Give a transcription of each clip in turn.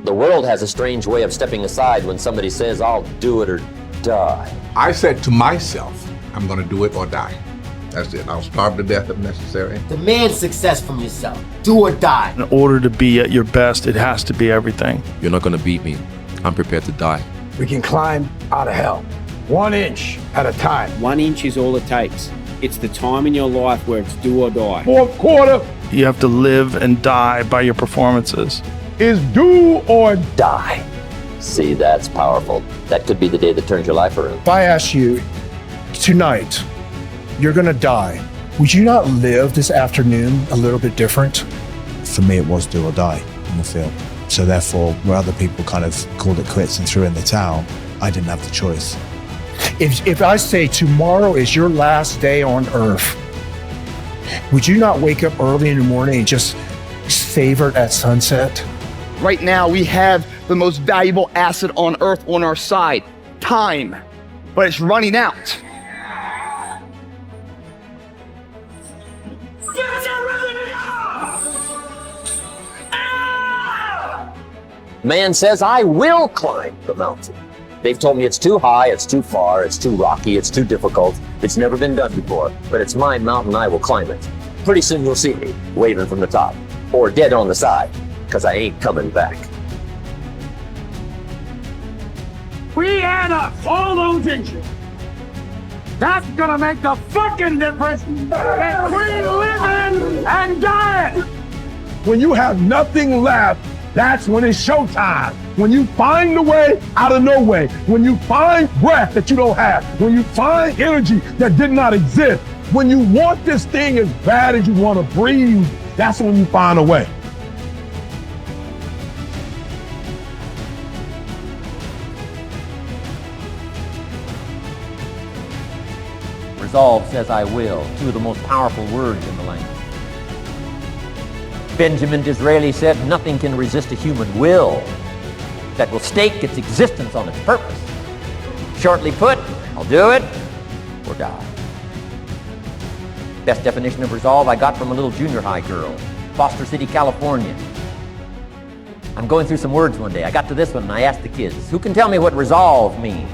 The world has a strange way of stepping aside when somebody says, I'll do it or die. I said to myself, I'm going to do it or die. That's it. I'll starve to death if necessary. Demand success from yourself. Do or die. In order to be at your best, it has to be everything. You're not going to beat me. I'm prepared to die. We can climb out of hell, 1 inch at a time. 1 inch is all it takes. It's the time in your life where it's do or die. Fourth quarter You have to live and die by your performances. is do or Die. See, that's powerful. That could be the day that turns your life around. If I ask you tonight, you're gonna die, would you not live this afternoon a little bit different? For me, it was do or die in the field. So therefore, where other people kind of called it quits and threw in the towel, I didn't have the choice. If I say tomorrow is your last day on earth, would you not wake up early in the morning and just savor that sunset? Right now, we have the most valuable asset on earth on our side, time, but it's running out. Man says, I will climb the mountain. They've told me it's too high, it's too far, it's too rocky, it's too difficult. It's never been done before, but it's my mountain, I will climb it. Pretty soon you'll see me waving from the top, or dead on the side, because I ain't coming back. we add up all those inches. That's gonna make the fucking difference between living and dying. When you have nothing left, that's when it's showtime. When you find the way out of no way, when you find breath that you don't have, when you find energy that did not exist, when you want this thing as bad as you want to breathe, that's when you find a way. Resolve says, I will. Two of the most powerful words in the language. Benjamin Disraeli said, nothing can resist a human will that will stake its existence on its purpose. Shortly put, I'll do it or die. Best definition of resolve I got from a little junior high girl, Foster City, California. I'm going through some words one day. I got to this one and I asked the kids, who can tell me what resolve means?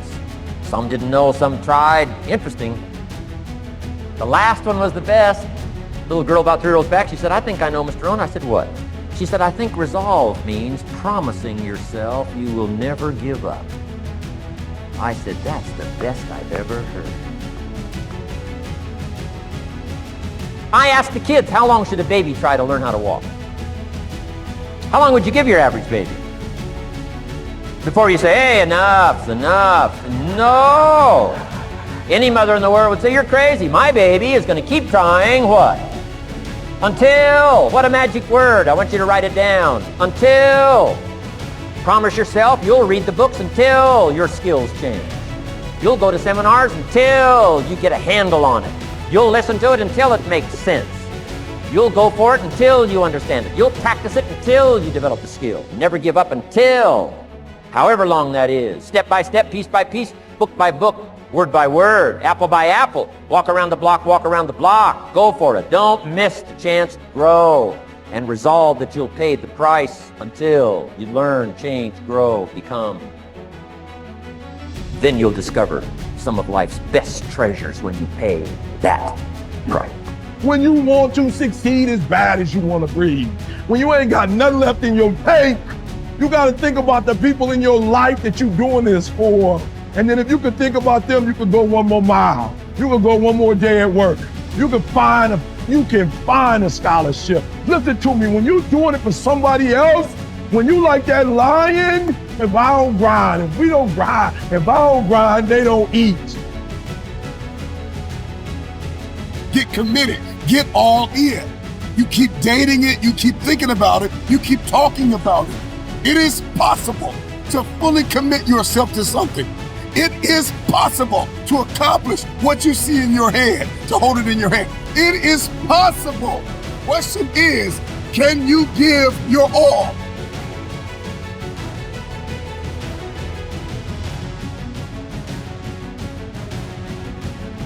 Some didn't know, some tried. Interesting. The last one was the best. Little girl about 3 rows back, she said, I think I know, Mr. Owen. I said, what? She said, I think resolve means promising yourself you will never give up. I said, that's the best I've ever heard. I asked the kids, how long should a baby try to learn how to walk? How long would you give your average baby? Before you say, hey, enough's enough. No! Any mother in the world would say, you're crazy. My baby is going to keep trying what? Until, what a magic word. I want you to write it down. Until. Promise yourself you'll read the books until your skills change. You'll go to seminars until you get a handle on it. You'll listen to it until it makes sense. You'll go for it until you understand it. You'll practice it until you develop the skill. Never give up until, however long that is. Step by step, piece by piece, book by book, word by word, apple by apple. Walk around the block, walk around the block. Go for it. Don't miss the chance to grow. And resolve that you'll pay the price until you learn, change, grow, become. Then you'll discover some of life's best treasures when you pay that price. When you want to succeed as bad as you want to breathe, when you ain't got nothing left in your tank, you got to think about the people in your life that you're doing this for. And then if you could think about them, you could go one more mile. You could go one more day at work. You can find a scholarship. Listen to me, when you're doing it for somebody else, when you like that lion, if I don't grind, if we don't grind, if I don't grind, they don't eat. Get committed, get all in. You keep dating it, you keep thinking about it, you keep talking about it. It is possible to fully commit yourself to something. It is possible to accomplish what you see in your head, to hold it in your hand. It is possible. Question is, can you give your all?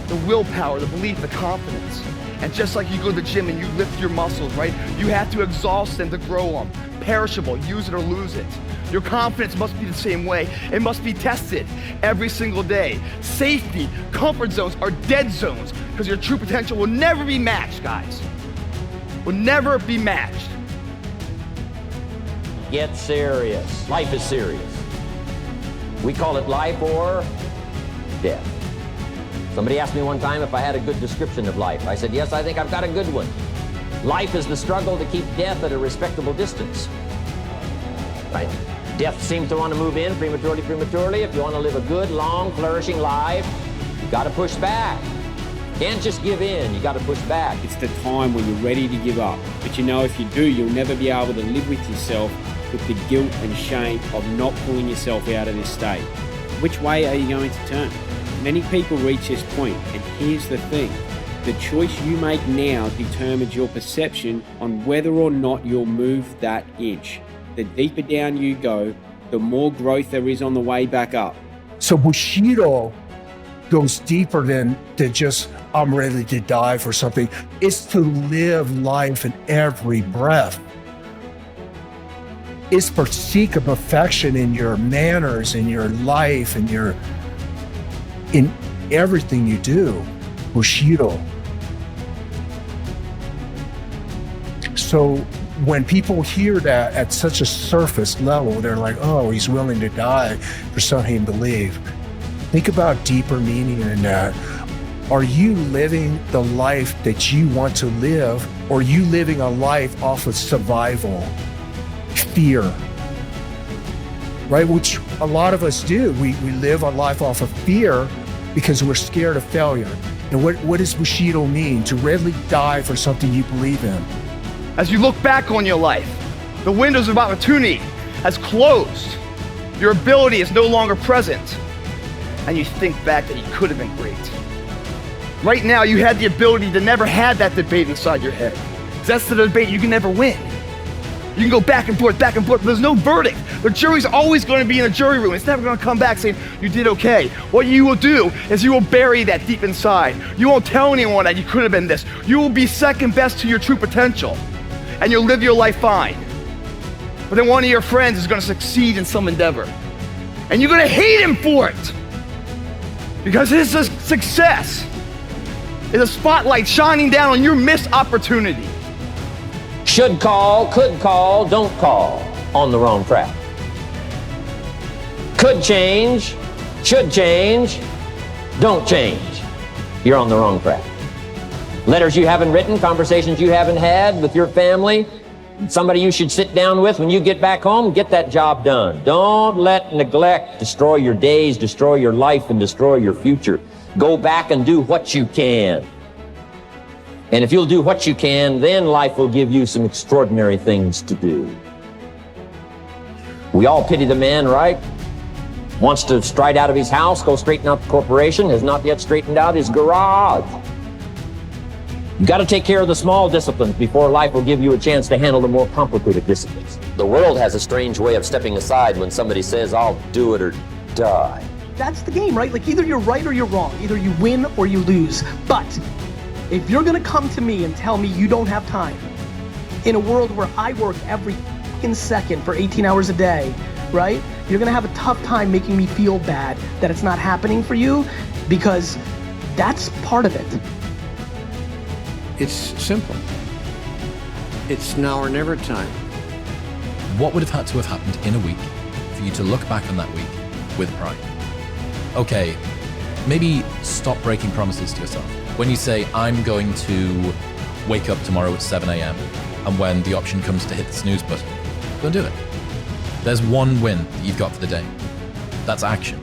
The willpower, the belief, the confidence. And just like you go to the gym and you lift your muscles, right? You have to exhaust them to grow them. Perishable, use it or lose it. Your confidence must be the same way. It must be tested every single day. Safety, comfort zones are dead zones because your true potential will never be matched, guys. Will never be matched. Get serious. Life is serious. We call it life or death. Somebody asked me one time if I had a good description of life. I said, yes, I think I've got a good one. Life is the struggle to keep death at a respectable distance. Right? Death seems to want to move in prematurely. If you want to live a good, long, flourishing life, you got to push back. Can't just give in, you got to push back. It's the time when you're ready to give up. But you know, if you do, you'll never be able to live with yourself with the guilt and shame of not pulling yourself out of this state. Which way are you going to turn? Many people reach this point, and here's the thing. The choice you make now determines your perception on whether or not you'll move that inch. The deeper down you go, the more growth there is on the way back up. So Bushido goes deeper than just, I'm ready to die for something. It's to live life in every breath. It's to seek a perfection in your manners, in your life, in everything you do. Bushido. So when people hear that at such a surface level, they're like, oh, he's willing to die for something he believes. Think about deeper meaning in that. Are you living the life that you want to live, or are you living a life off of survival, fear? Right, which a lot of us do. We live our life off of fear because we're scared of failure. And what does Bushido mean? To readily die for something you believe in. As you look back on your life, the windows of opportunity has closed. Your ability is no longer present. And you think back that you could have been great. Right now, you had the ability to never have that debate inside your head. That's the debate you can never win. You can go back and forth, but there's no verdict. The jury's always going to be in the jury room. It's never going to come back saying, you did okay. What you will do is you will bury that deep inside. You won't tell anyone that you could have been this. You will be second best to your true potential. And you'll live your life fine. But then one of your friends is going to succeed in some endeavor. And you're going to hate him for it. Because his success is a spotlight shining down on your missed opportunity. Should call, could call, don't call on the wrong track. Could change, should change, don't change. You're on the wrong track. Letters you haven't written, conversations you haven't had with your family, somebody you should sit down with when you get back home, get that job done. Don't let neglect destroy your days, destroy your life, and destroy your future. Go back and do what you can. And if you'll do what you can, then life will give you some extraordinary things to do. We all pity the man, right? Wants to stride out of his house, go straighten out the corporation, has not yet straightened out his garage. You got to take care of the small disciplines before life will give you a chance to handle the more complicated disciplines. The world has a strange way of stepping aside when somebody says, I'll do it or die. That's the game, right? Like either you're right or you're wrong. Either you win or you lose. But if you're gonna come to me and tell me you don't have time, in a world where I work every fucking second for 18 hours a day, right? You're gonna have a tough time making me feel bad that it's not happening for you, because that's part of it. It's simple. It's now or never time. What would have had to have happened in a week for you to look back on that week with pride? Okay, maybe stop breaking promises to yourself. When you say, I'm going to wake up tomorrow at 7 a.m. and when the option comes to hit the snooze button, go and do it. There's one win that you've got for the day. That's action.